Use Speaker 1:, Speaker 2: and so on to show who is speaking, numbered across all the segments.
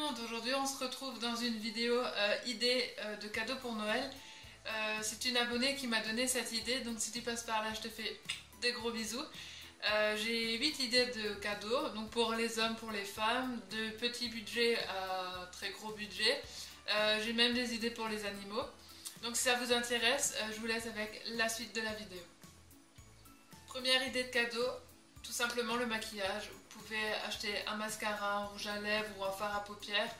Speaker 1: monde, aujourd'hui on se retrouve dans une vidéo idée de cadeaux pour Noël. C'est une abonnée qui m'a donné cette idée, donc si tu passes par là je te fais des gros bisous. J'ai 8 idées de cadeaux, donc pour les hommes, pour les femmes, de petits budgets à très gros budgets. J'ai même des idées pour les animaux. Donc si ça vous intéresse, je vous laisse avec la suite de la vidéo. Première idée de cadeau, tout simplement le maquillage. Vous pouvez acheter un mascara, un rouge à lèvres ou un fard à paupières,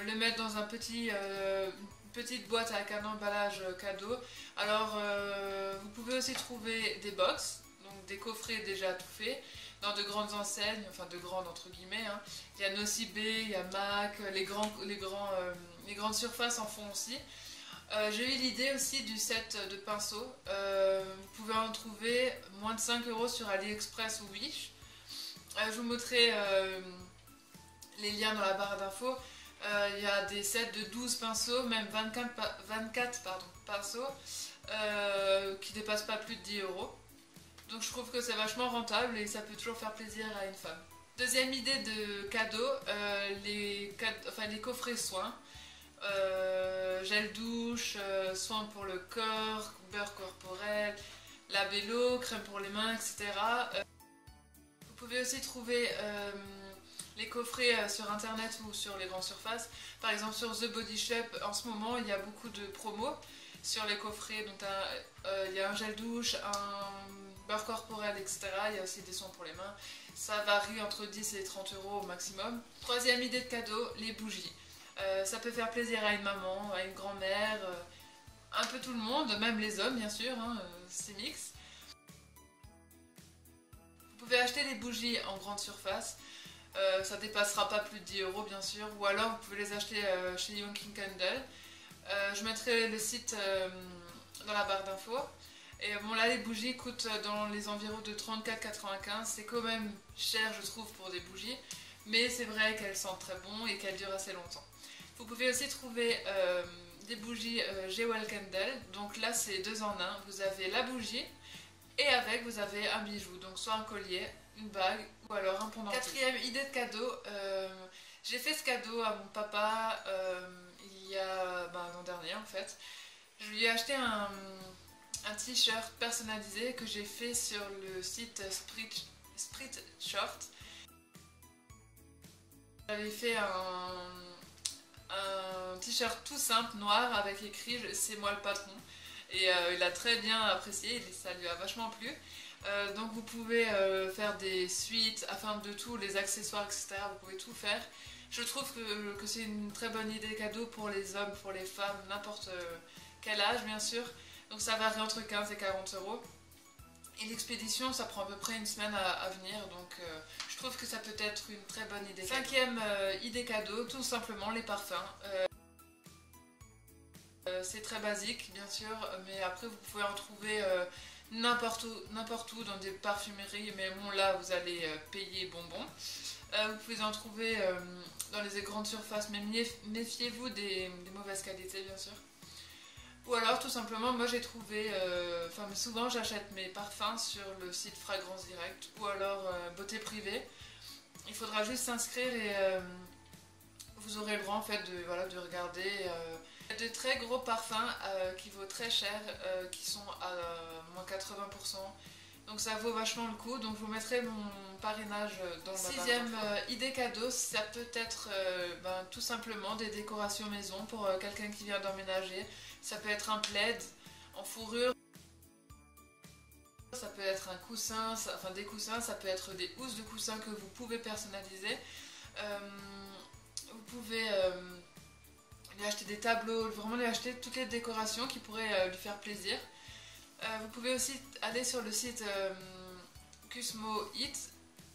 Speaker 1: le mettre dans une petite boîte avec un emballage cadeau. Alors vous pouvez aussi trouver des box, donc des coffrets déjà tout faits, dans de grandes enseignes, enfin de grandes entre guillemets. Hein. Il y a Nocibé, il y a Mac, les grandes surfaces en font aussi. J'ai eu l'idée aussi du set de pinceaux. Vous pouvez en trouver moins de 5 € sur AliExpress ou Wish. Je vous mettrai les liens dans la barre d'infos. Il y a des sets de 12 pinceaux, même 24 pinceaux, qui ne dépassent pas plus de 10 €. Donc je trouve que c'est vachement rentable et ça peut toujours faire plaisir à une femme. Deuxième idée de cadeau, les coffrets soins. Gel douche, soins pour le corps, beurre corporel, labello, crème pour les mains, etc. Vous pouvez aussi trouver les coffrets sur internet ou sur les grandes surfaces. Par exemple sur The Body Shop, en ce moment il y a beaucoup de promos sur les coffrets. Donc il y a un gel douche, un beurre corporel, etc. Il y a aussi des soins pour les mains. Ça varie entre 10 et 30 € au maximum. Troisième idée de cadeau, les bougies. Ça peut faire plaisir à une maman, à une grand-mère, un peu tout le monde, même les hommes bien sûr, hein, c'est mix. Vous pouvez acheter des bougies en grande surface, ça dépassera pas plus de 10 € bien sûr, ou alors vous pouvez les acheter chez Yonking Candle. Je mettrai le site dans la barre d'infos. Et bon là les bougies coûtent dans les environs de 34,95 €, c'est quand même cher je trouve pour des bougies, mais c'est vrai qu'elles sentent très bon et qu'elles durent assez longtemps. Vous pouvez aussi trouver des bougies Jewel Candle, donc là c'est 2 en 1, vous avez la bougie et avec vous avez un bijou, donc soit un collier, une bague ou alors un pendentif. Quatrième idée de cadeau, j'ai fait ce cadeau à mon papa il y a l'an dernier en fait. Je lui ai acheté un t-shirt personnalisé que j'ai fait sur le site Spreadshirt. J'avais fait un t-shirt tout simple noir avec écrit c'est moi le patron et il a très bien apprécié, ça lui a vachement plu. Donc vous pouvez faire des suites afin de tous les accessoires, etc. Vous pouvez tout faire. Je trouve que c'est une très bonne idée cadeau pour les hommes, pour les femmes, n'importe quel âge bien sûr. Donc ça varie entre 15 et 40 €. Et l'expédition, ça prend à peu près une semaine à venir, donc je trouve que ça peut être une très bonne idée. Cinquième idée cadeau, tout simplement les parfums. C'est très basique, bien sûr, mais après vous pouvez en trouver n'importe où dans des parfumeries, mais bon là vous allez payer bonbon. Vous pouvez en trouver dans les grandes surfaces, mais méfiez-vous des mauvaises qualités, bien sûr. Ou alors tout simplement, moi j'ai trouvé, souvent j'achète mes parfums sur le site Fragrance Direct ou alors Beauté Privée. Il faudra juste s'inscrire et vous aurez le droit en fait de regarder. De très gros parfums qui vaut très cher, qui sont à moins 80%. Donc ça vaut vachement le coup, donc je vous mettrai mon parrainage dans la barre. Sixième idée cadeau, ça peut être tout simplement des décorations maison pour quelqu'un qui vient d'emménager. Ça peut être un plaid en fourrure, ça peut être un coussin, des coussins, ça peut être des housses de coussins que vous pouvez personnaliser. Vous pouvez lui acheter des tableaux, vraiment lui acheter toutes les décorations qui pourraient lui faire plaisir. Vous pouvez aussi aller sur le site Cusmo It.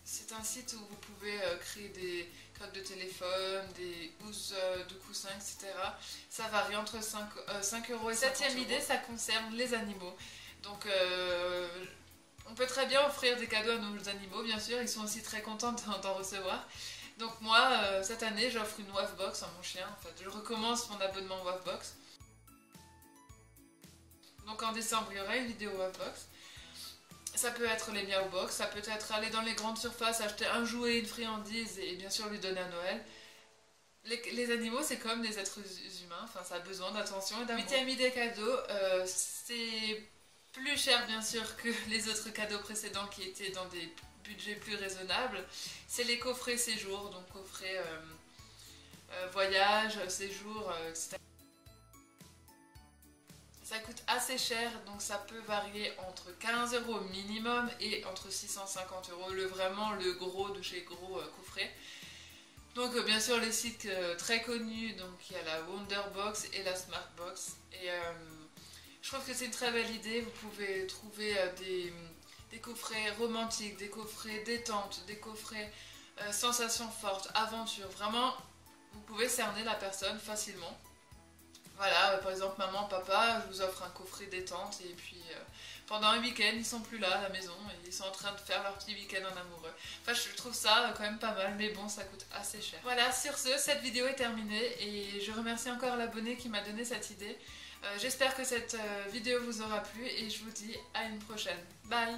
Speaker 1: C'est un site où vous pouvez créer des codes de téléphone, des housses de coussins, etc. Ça varie entre 5 € et 50 €. Septième idée, ça concerne les animaux. Donc on peut très bien offrir des cadeaux à nos animaux, bien sûr. Ils sont aussi très contents d'en recevoir. Donc moi, cette année, j'offre une Wavebox à mon chien. En fait, je recommence mon abonnement Wavebox. Donc en décembre, il y aura une vidéo Wavebox. Ça peut être les Miao Box, ça peut être aller dans les grandes surfaces, acheter un jouet, une friandise et bien sûr lui donner à Noël. Les animaux, c'est comme des êtres humains, enfin ça a besoin d'attention et d'amour. 8e idée cadeau, c'est plus cher bien sûr que les autres cadeaux précédents qui étaient dans des budgets plus raisonnables. C'est les coffrets séjour, donc coffrets voyage, séjour, etc. Ça coûte assez cher, donc ça peut varier entre 15 € minimum et entre 650 €, vraiment le gros de chez Gros coffret. Donc bien sûr les sites très connus, donc il y a la Wonderbox et la Smartbox. Et je trouve que c'est une très belle idée, vous pouvez trouver des coffrets romantiques, des coffrets détente, des coffrets sensations fortes, aventure. Vraiment, vous pouvez cerner la personne facilement. Voilà, par exemple, maman, papa, je vous offre un coffret détente et puis pendant un week-end, ils sont plus là à la maison et ils sont en train de faire leur petit week-end en amoureux. Enfin, je trouve ça quand même pas mal, mais bon, ça coûte assez cher. Voilà, sur ce, cette vidéo est terminée et je remercie encore l'abonné qui m'a donné cette idée. J'espère que cette vidéo vous aura plu et je vous dis à une prochaine. Bye!